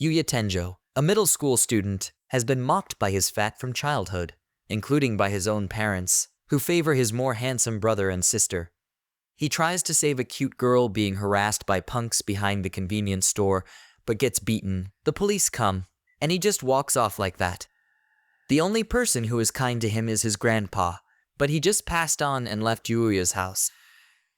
Yuya Tenjo, a middle school student, has been mocked by his fat from childhood, including by his own parents, who favor his more handsome brother and sister. He tries to save a cute girl being harassed by punks behind the convenience store, but gets beaten. The police come, and he just walks off like that. The only person who is kind to him is his grandpa, but he just passed on and left Yuya's house.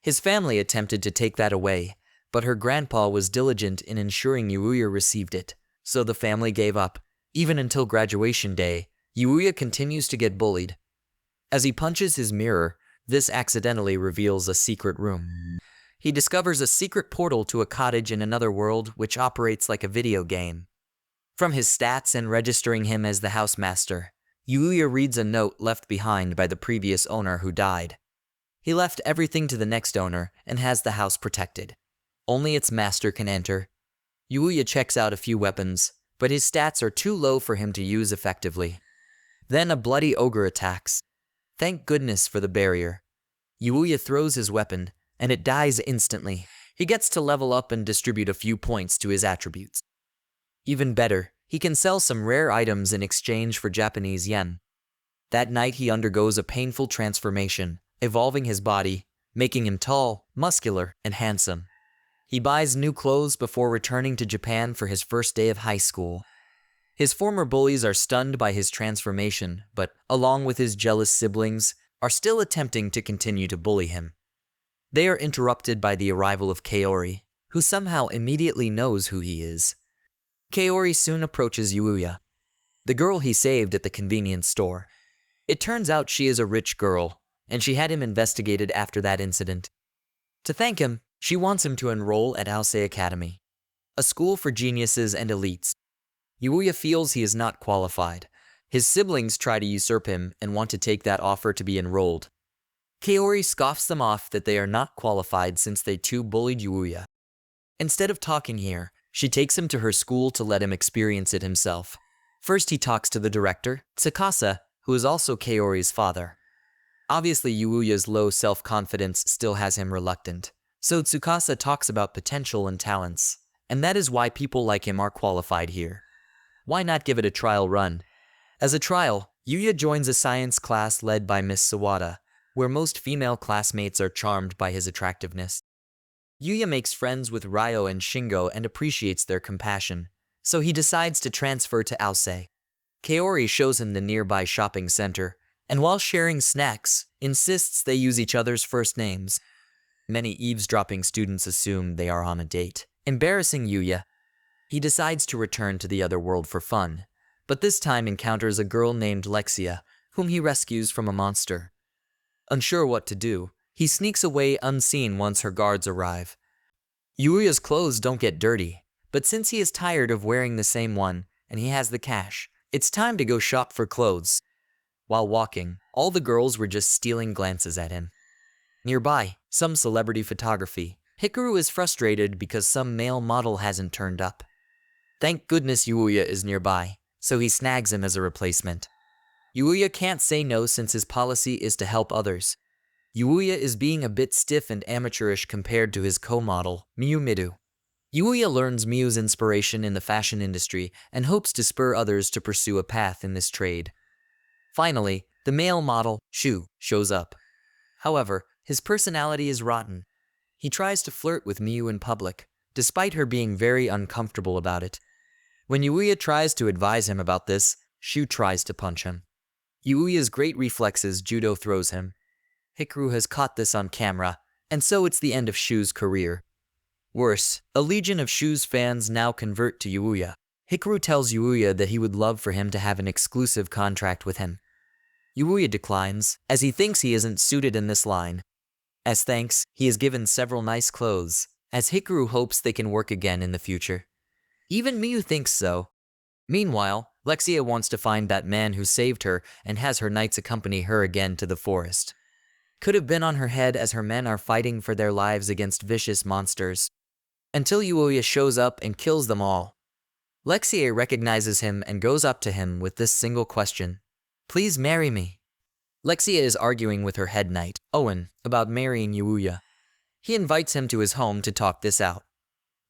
His family attempted to take that away, but her grandpa was diligent in ensuring Yuya received it, so the family gave up. Even until graduation day, Yuya continues to get bullied. As he punches his mirror, this accidentally reveals a secret room. He discovers a secret portal to a cottage in another world which operates like a video game. From his stats and registering him as the housemaster, Yuya reads a note left behind by the previous owner who died. He left everything to the next owner and has the house protected. Only its master can enter. Yuya checks out a few weapons, but his stats are too low for him to use effectively. Then a bloody ogre attacks. Thank goodness for the barrier. Yuya throws his weapon, and it dies instantly. He gets to level up and distribute a few points to his attributes. Even better, he can sell some rare items in exchange for Japanese yen. That night he undergoes a painful transformation, evolving his body, making him tall, muscular, and handsome. He buys new clothes before returning to Japan for his first day of high school. His former bullies are stunned by his transformation, but, along with his jealous siblings, are still attempting to continue to bully him. They are interrupted by the arrival of Kaori, who somehow immediately knows who he is. Kaori soon approaches Yuya, the girl he saved at the convenience store. It turns out she is a rich girl, and she had him investigated after that incident. To thank him, she wants him to enroll at Aosei Academy, a school for geniuses and elites. Yuya feels he is not qualified. His siblings try to usurp him and want to take that offer to be enrolled. Kaori scoffs them off that they are not qualified since they too bullied Yuya. Instead of talking here, she takes him to her school to let him experience it himself. First he talks to the director, Tsukasa, who is also Kaori's father. Obviously Yuya's low self-confidence still has him reluctant, so Tsukasa talks about potential and talents, and that is why people like him are qualified here. Why not give it a trial run? As a trial, Yuya joins a science class led by Miss Sawada, where most female classmates are charmed by his attractiveness. Yuya makes friends with Ryo and Shingo and appreciates their compassion, so he decides to transfer to Aosei. Kaori shows him the nearby shopping center, and while sharing snacks, insists they use each other's first names. Many eavesdropping students assume they are on a date, embarrassing Yuya. He decides to return to the other world for fun, but this time encounters a girl named Lexia, whom he rescues from a monster. Unsure what to do, he sneaks away unseen once her guards arrive. Yuya's clothes don't get dirty, but since he is tired of wearing the same one, and he has the cash, it's time to go shop for clothes. While walking, all the girls were just stealing glances at him. Nearby, some celebrity photography. Hikaru is frustrated because some male model hasn't turned up. Thank goodness Yuya is nearby, so he snags him as a replacement. Yuya can't say no since his policy is to help others. Yuya is being a bit stiff and amateurish compared to his co-model, Miu Midu. Yuya learns Miu's inspiration in the fashion industry and hopes to spur others to pursue a path in this trade. Finally, the male model, Shu, shows up. However, his personality is rotten. He tries to flirt with Miu in public, despite her being very uncomfortable about it. When Yuya tries to advise him about this, Shu tries to punch him. Yuya's great reflexes judo throws him. Hikaru has caught this on camera, and so it's the end of Shu's career. Worse, a legion of Shu's fans now convert to Yuya. Hikaru tells Yuya that he would love for him to have an exclusive contract with him. Yuya declines, as he thinks he isn't suited in this line. As thanks, he is given several nice clothes, as Hikaru hopes they can work again in the future. Even Miu thinks so. Meanwhile, Lexia wants to find that man who saved her and has her knights accompany her again to the forest. Could have been on her head as her men are fighting for their lives against vicious monsters. Until Yuya shows up and kills them all. Lexia recognizes him and goes up to him with this single question. Please marry me. Lexia is arguing with her head knight, Owen, about marrying Yuya. He invites him to his home to talk this out.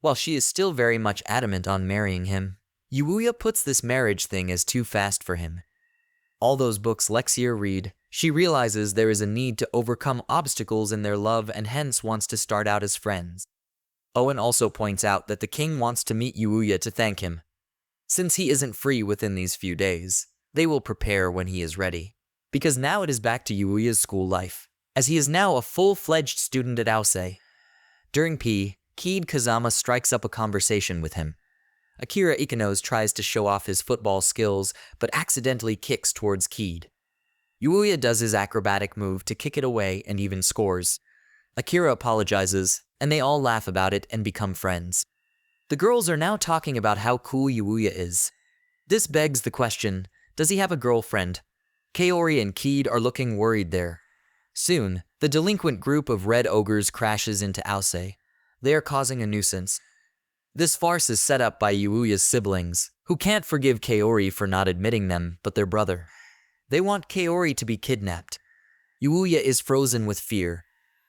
While she is still very much adamant on marrying him, Yuuya puts this marriage thing as too fast for him. All those books Lexia read, she realizes there is a need to overcome obstacles in their love and hence wants to start out as friends. Owen also points out that the king wants to meet Yuuya to thank him. Since he isn't free within these few days, they will prepare when he is ready. Because now it is back to Yuuya's school life, as he is now a full-fledged student at Aosei. During P, Keed Kazama strikes up a conversation with him. Akira Ikanos tries to show off his football skills, but accidentally kicks towards Keed. Yuuya does his acrobatic move to kick it away and even scores. Akira apologizes, and they all laugh about it and become friends. The girls are now talking about how cool Yuuya is. This begs the question, does he have a girlfriend? Kaori and Keed are looking worried there. Soon, the delinquent group of red ogres crashes into Aosei. They are causing a nuisance. This farce is set up by Yuuya's siblings, who can't forgive Kaori for not admitting them, but their brother. They want Kaori to be kidnapped. Yuuya is frozen with fear.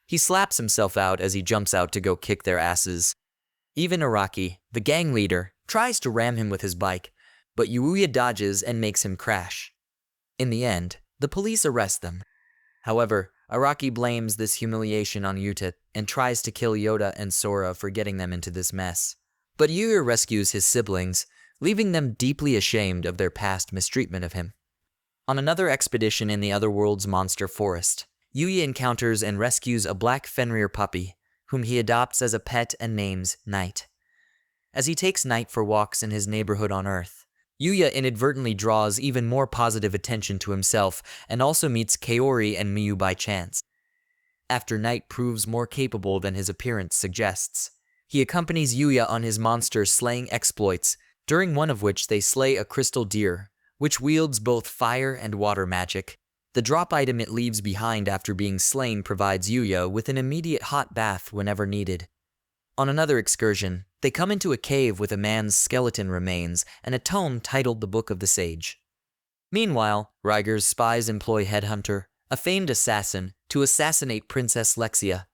He slaps himself out as he jumps out to go kick their asses. Even Araki, the gang leader, tries to ram him with his bike, but Yuuya dodges and makes him crash. In the end, the police arrest them. However, Araki blames this humiliation on Yuta and tries to kill Yoda and Sora for getting them into this mess. But Yuuya rescues his siblings, leaving them deeply ashamed of their past mistreatment of him. On another expedition in the Otherworld's monster forest, Yuuya encounters and rescues a black Fenrir puppy, whom he adopts as a pet and names Night. As he takes Night for walks in his neighborhood on Earth, Yuuya inadvertently draws even more positive attention to himself and also meets Kaori and Miyu by chance. After Night proves more capable than his appearance suggests, he accompanies Yuuya on his monster-slaying exploits, during one of which they slay a crystal deer, which wields both fire and water magic. The drop item it leaves behind after being slain provides Yuuya with an immediate hot bath whenever needed. On another excursion, they come into a cave with a man's skeleton remains and a tome titled The Book of the Sage. Meanwhile, Riger's spies employ Headhunter, a famed assassin, to assassinate Princess Lexia.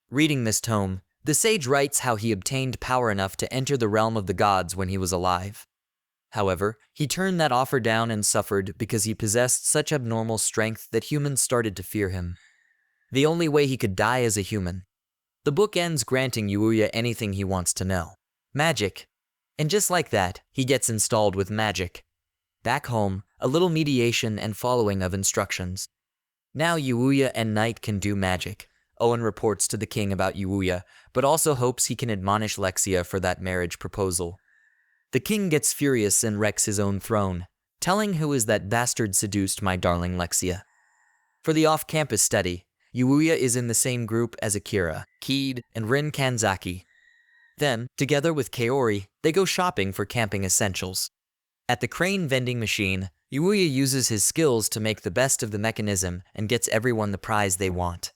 Reading this tome, the sage writes how he obtained power enough to enter the realm of the gods when he was alive. However, he turned that offer down and suffered because he possessed such abnormal strength that humans started to fear him. The only way he could die as a human. The book ends granting Yuuya anything he wants to know. Magic. And just like that, he gets installed with magic. Back home, a little mediation and following of instructions. Now Yuuya and Night can do magic. Owen reports to the king about Yuuya, but also hopes he can admonish Lexia for that marriage proposal. The king gets furious and wrecks his own throne, telling who is that bastard seduced my darling Lexia. For the off-campus study, Yuuya is in the same group as Akira, Keed, and Rin Kanzaki. Then, together with Kaori, they go shopping for camping essentials. At the crane vending machine, Yuuya uses his skills to make the best of the mechanism and gets everyone the prize they want.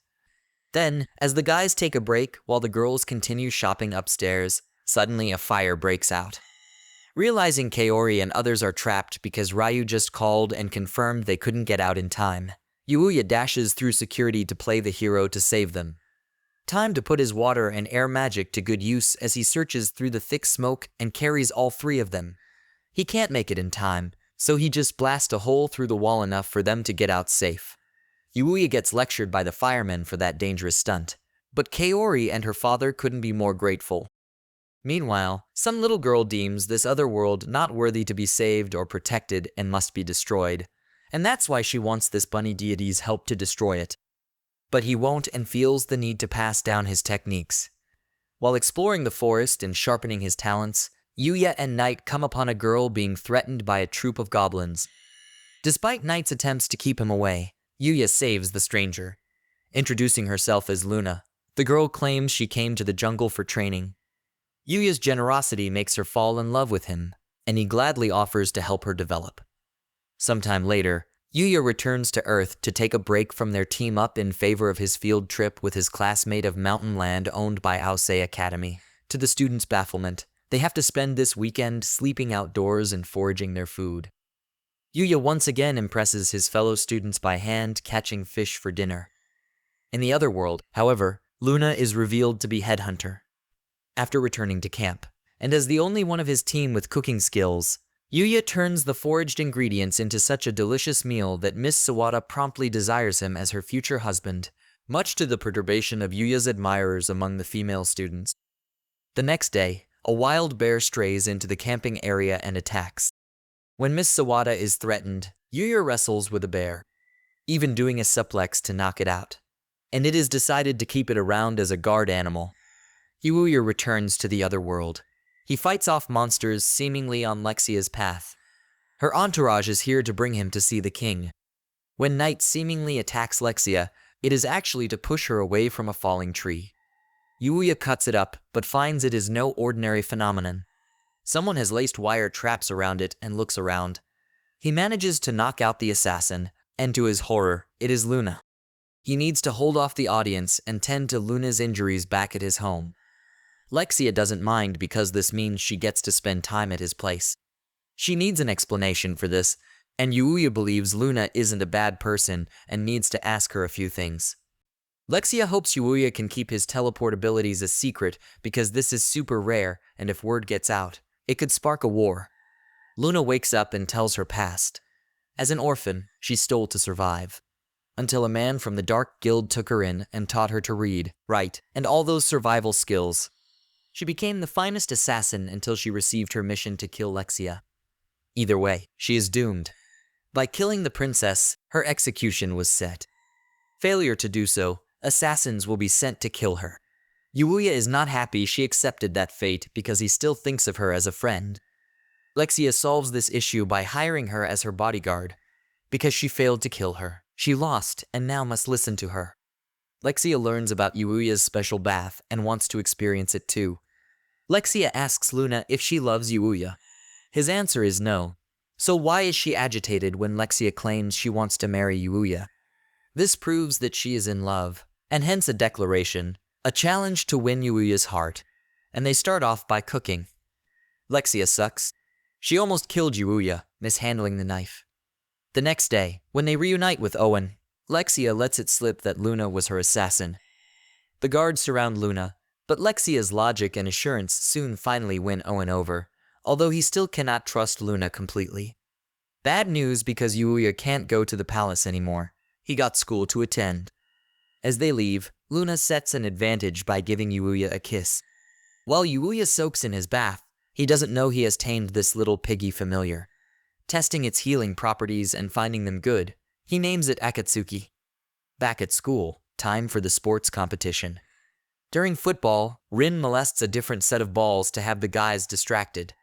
Then, as the guys take a break while the girls continue shopping upstairs, suddenly a fire breaks out. Realizing Kaori and others are trapped because Ryu just called and confirmed they couldn't get out in time, Yuuya dashes through security to play the hero to save them. Time to put his water and air magic to good use as he searches through the thick smoke and carries all three of them. He can't make it in time, so he just blasts a hole through the wall enough for them to get out safe. Yuuya gets lectured by the firemen for that dangerous stunt, but Kaori and her father couldn't be more grateful. Meanwhile, some little girl deems this other world not worthy to be saved or protected and must be destroyed, and that's why she wants this bunny deity's help to destroy it. But he won't and feels the need to pass down his techniques. While exploring the forest and sharpening his talents, Yuuya and Night come upon a girl being threatened by a troop of goblins. Despite Night's attempts to keep him away, Yuuya saves the stranger. Introducing herself as Luna, the girl claims she came to the jungle for training. Yuuya's generosity makes her fall in love with him, and he gladly offers to help her develop. Sometime later, Yuuya returns to Earth to take a break from their team-up in favor of his field trip with his classmate of mountain land owned by Aosei Academy. To the students' bafflement, they have to spend this weekend sleeping outdoors and foraging their food. Yuuya once again impresses his fellow students by hand catching fish for dinner. In the other world, however, Luna is revealed to be Headhunter. After returning to camp, and as the only one of his team with cooking skills, Yuya turns the foraged ingredients into such a delicious meal that Miss Sawada promptly desires him as her future husband, much to the perturbation of Yuya's admirers among the female students. The next day, a wild bear strays into the camping area and attacks. When Miss Sawada is threatened, Yuya wrestles with the bear, even doing a suplex to knock it out, and it is decided to keep it around as a guard animal. Yuya returns to the other world. He fights off monsters seemingly on Lexia's path. Her entourage is here to bring him to see the king. When night seemingly attacks Lexia, it is actually to push her away from a falling tree. Yuya cuts it up, but finds it is no ordinary phenomenon. Someone has laced wire traps around it and looks around. He manages to knock out the assassin, and to his horror, it is Luna. He needs to hold off the audience and tend to Luna's injuries back at his home. Lexia doesn't mind because this means she gets to spend time at his place. She needs an explanation for this, and Yuya believes Luna isn't a bad person and needs to ask her a few things. Lexia hopes Yuya can keep his teleport abilities a secret because this is super rare, and if word gets out, it could spark a war. Luna wakes up and tells her past. As an orphan, she stole to survive, until a man from the Dark Guild took her in and taught her to read, write, and all those survival skills. She became the finest assassin until she received her mission to kill Lexia. Either way, she is doomed. By killing the princess, her execution was set. Failure to do so, assassins will be sent to kill her. Yuya is not happy she accepted that fate because he still thinks of her as a friend. Lexia solves this issue by hiring her as her bodyguard. Because she failed to kill her, she lost and now must listen to her. Lexia learns about Yuya's special bath and wants to experience it too. Lexia asks Luna if she loves Yuya. His answer is no. So why is she agitated when Lexia claims she wants to marry Yuya? This proves that she is in love, and hence a declaration, a challenge to win Yuya's heart, and they start off by cooking. Lexia sucks. She almost killed Yuya, mishandling the knife. The next day, when they reunite with Owen, Lexia lets it slip that Luna was her assassin. The guards surround Luna, but Lexia's logic and assurance soon finally win Owen over, although he still cannot trust Luna completely. Bad news because Yuya can't go to the palace anymore. He got school to attend. As they leave, Luna sets an advantage by giving Yuya a kiss. While Yuya soaks in his bath, he doesn't know he has tamed this little piggy familiar. Testing its healing properties and finding them good, he names it Akatsuki. Back at school, time for the sports competition. During football, Rin molests a different set of balls to have the guys distracted.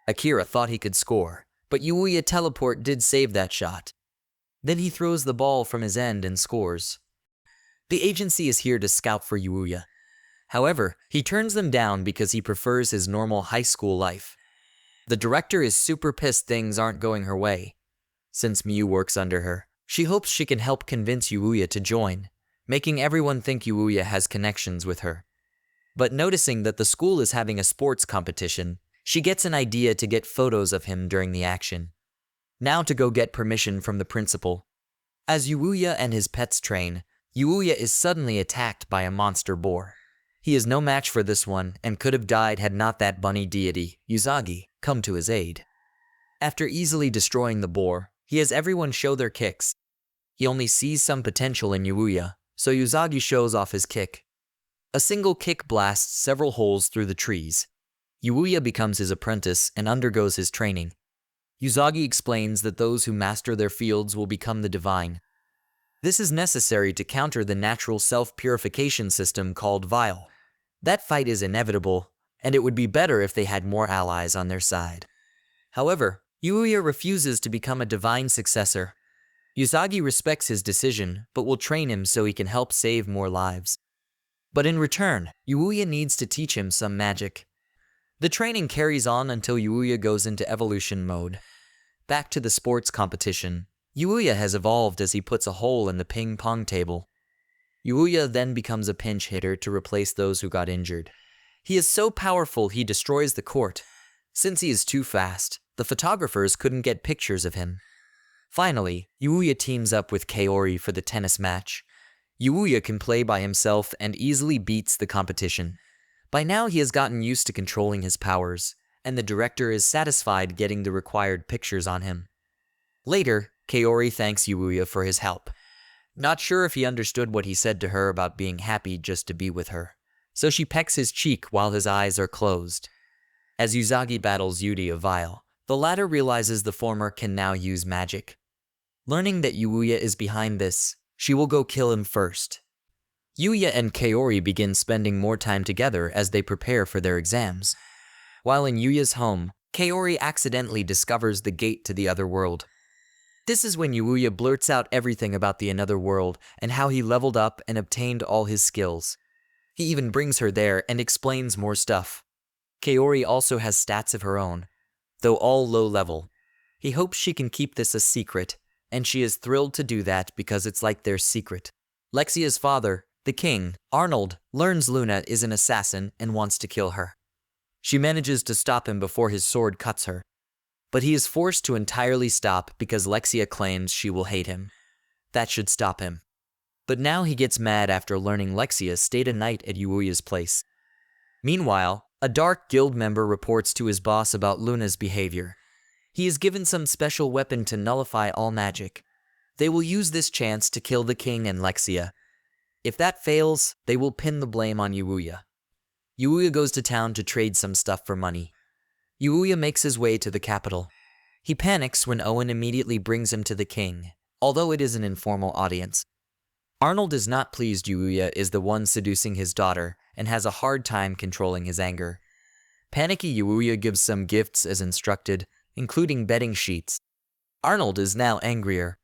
Akira thought he could score, but Yuya teleport did save that shot. Then he throws the ball from his end and scores. The agency is here to scout for Yuya. However, he turns them down because he prefers his normal high school life. The director is super pissed things aren't going her way. Since Miyu works under her, she hopes she can help convince Yuya to join, making everyone think Yuya has connections with her. But noticing that the school is having a sports competition, she gets an idea to get photos of him during the action. Now to go get permission from the principal. As Yuya and his pets train, Yuya is suddenly attacked by a monster boar. He is no match for this one and could have died had not that bunny deity, Usagi, come to his aid. After easily destroying the boar, he has everyone show their kicks. He only sees some potential in Yuya, so Usagi shows off his kick. A single kick blasts several holes through the trees. Yuya becomes his apprentice and undergoes his training. Usagi explains that those who master their fields will become the divine. This is necessary to counter the natural self-purification system called Vile. That fight is inevitable, and it would be better if they had more allies on their side. However, Yuya refuses to become a divine successor. Usagi respects his decision, but will train him so he can help save more lives. But in return, Yuya needs to teach him some magic. The training carries on until Yuya goes into evolution mode. Back to the sports competition. Yuya has evolved as he puts a hole in the ping pong table. Yuya then becomes a pinch hitter to replace those who got injured. He is so powerful he destroys the court. Since he is too fast, the photographers couldn't get pictures of him. Finally, Yuya teams up with Kaori for the tennis match. Yuya can play by himself and easily beats the competition. By now he has gotten used to controlling his powers, and the director is satisfied getting the required pictures on him. Later, Kaori thanks Yuuya for his help. Not sure if he understood what he said to her about being happy just to be with her, so she pecks his cheek while his eyes are closed. As Usagi battles Yuri of Vile, the latter realizes the former can now use magic. Learning that Yuuya is behind this, she will go kill him first. Yuuya and Kaori begin spending more time together as they prepare for their exams. While in Yuuya's home, Kaori accidentally discovers the gate to the other world. This is when Yuuya blurts out everything about the another world and how he leveled up and obtained all his skills. He even brings her there and explains more stuff. Kaori also has stats of her own, though all low level. He hopes she can keep this a secret, and she is thrilled to do that because it's like their secret. Lexia's father, the king, Arnold, learns Luna is an assassin and wants to kill her. She manages to stop him before his sword cuts her, but he is forced to entirely stop because Lexia claims she will hate him. That should stop him. But now he gets mad after learning Lexia stayed a night at Yuuya's place. Meanwhile, a Dark Guild member reports to his boss about Luna's behavior. He is given some special weapon to nullify all magic. They will use this chance to kill the king and Lexia. If that fails, they will pin the blame on Yuuya. Yuuya goes to town to trade some stuff for money. Yuuya makes his way to the capital. He panics when Owen immediately brings him to the king, although it is an informal audience. Arnold is not pleased Yuuya is the one seducing his daughter and has a hard time controlling his anger. Panicky Yuuya gives some gifts as instructed, including bedding sheets. Arnold is now angrier.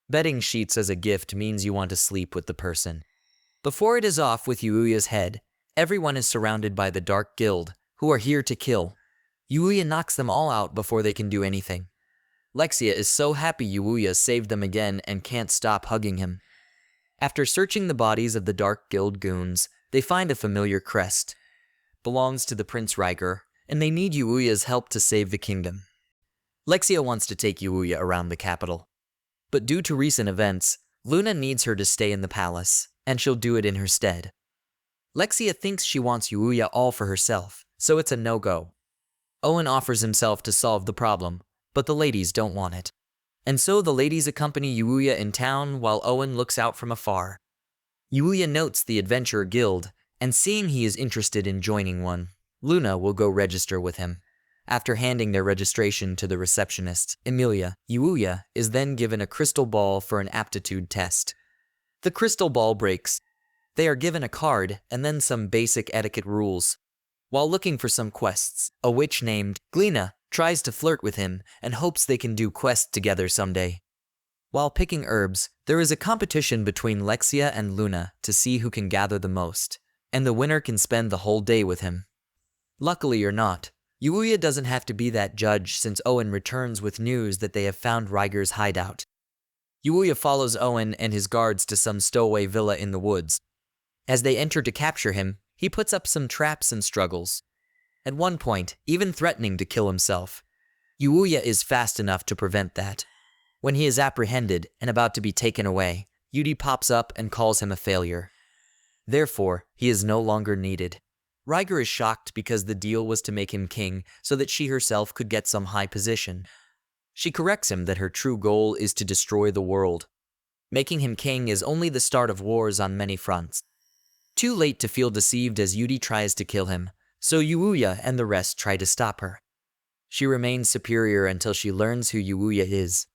Bedding sheets as a gift means you want to sleep with the person. Before it is off with Yuuya's head, everyone is surrounded by the Dark Guild, who are here to kill. Yuuya knocks them all out before they can do anything. Lexia is so happy Yuuya saved them again and can't stop hugging him. After searching the bodies of the Dark Guild goons, they find a familiar crest. Belongs to the Prince Riker, and they need Yuuya's help to save the kingdom. Lexia wants to take Yuuya around the capital. But due to recent events, Luna needs her to stay in the palace, and she'll do it in her stead. Lexia thinks she wants Yuuya all for herself, so it's a no-go. Owen offers himself to solve the problem, but the ladies don't want it. And so the ladies accompany Yuuya in town while Owen looks out from afar. Yuuya notes the Adventurer Guild, and seeing he is interested in joining one, Luna will go register with him. After handing their registration to the receptionist, Emilia, Yuuya is then given a crystal ball for an aptitude test. The crystal ball breaks. They are given a card and then some basic etiquette rules. While looking for some quests, a witch named Glina tries to flirt with him and hopes they can do quests together someday. While picking herbs, there is a competition between Lexia and Luna to see who can gather the most, and the winner can spend the whole day with him. Luckily or not, Yuuya doesn't have to be that judge since Owen returns with news that they have found Riger's hideout. Yuuya follows Owen and his guards to some stowaway villa in the woods. As they enter to capture him, he puts up some traps and struggles. At one point, even threatening to kill himself. Yuuya is fast enough to prevent that. When he is apprehended and about to be taken away, Yuri pops up and calls him a failure. Therefore, he is no longer needed. Riger is shocked because the deal was to make him king so that she herself could get some high position. She corrects him that her true goal is to destroy the world. Making him king is only the start of wars on many fronts. Too late to feel deceived as Yuri tries to kill him, so Yuuya and the rest try to stop her. She remains superior until she learns who Yuuya is.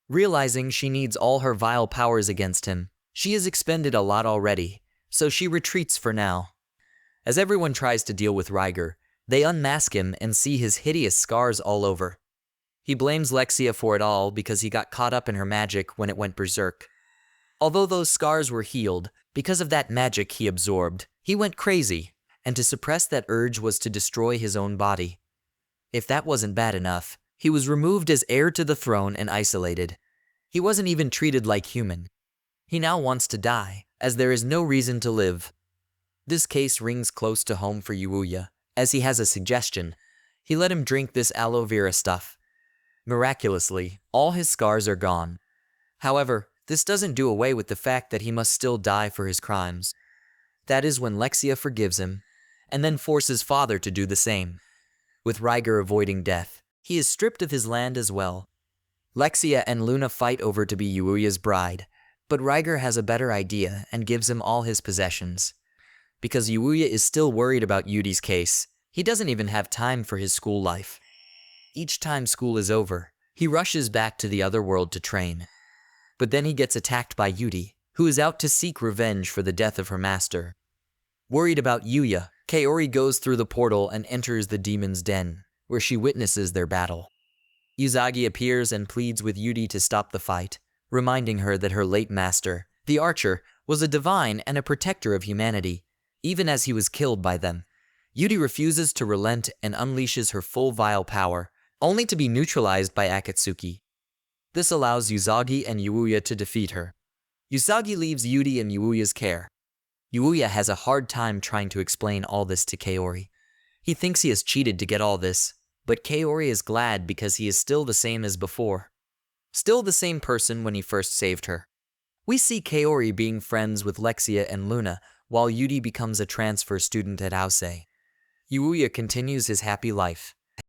Realizing she needs all her vile powers against him, she has expended a lot already, so she retreats for now. As everyone tries to deal with Riger, they unmask him and see his hideous scars all over. He blames Lexia for it all because he got caught up in her magic when it went berserk. Although those scars were healed, because of that magic he absorbed, he went crazy, and to suppress that urge was to destroy his own body. If that wasn't bad enough, he was removed as heir to the throne and isolated. He wasn't even treated like human. He now wants to die, as there is no reason to live. This case rings close to home for Yuuya, as he has a suggestion. He let him drink this aloe vera stuff. Miraculously, all his scars are gone. However, this doesn't do away with the fact that he must still die for his crimes. That is when Lexia forgives him, and then forces father to do the same. With Riger avoiding death, he is stripped of his land as well. Lexia and Luna fight over to be Yuuya's bride, but Riger has a better idea and gives him all his possessions. Because Yuuya is still worried about Yudi's case, he doesn't even have time for his school life. Each time school is over, he rushes back to the other world to train. But then he gets attacked by Yudi, who is out to seek revenge for the death of her master. Worried about Yuya, Kaori goes through the portal and enters the demon's den, where she witnesses their battle. Usagi appears and pleads with Yudi to stop the fight, reminding her that her late master, the archer, was a divine and a protector of humanity, even as he was killed by them. Yudi refuses to relent and unleashes her full vile power, only to be neutralized by Akatsuki. This allows Usagi and Yuuya to defeat her. Usagi leaves Yudi in Yuuya's care. Yuuya has a hard time trying to explain all this to Kaori. He thinks he has cheated to get all this, but Kaori is glad because he is still the same as before. Still the same person when he first saved her. We see Kaori being friends with Lexia and Luna, while Yudi becomes a transfer student at Aosei. Yuuya continues his happy life,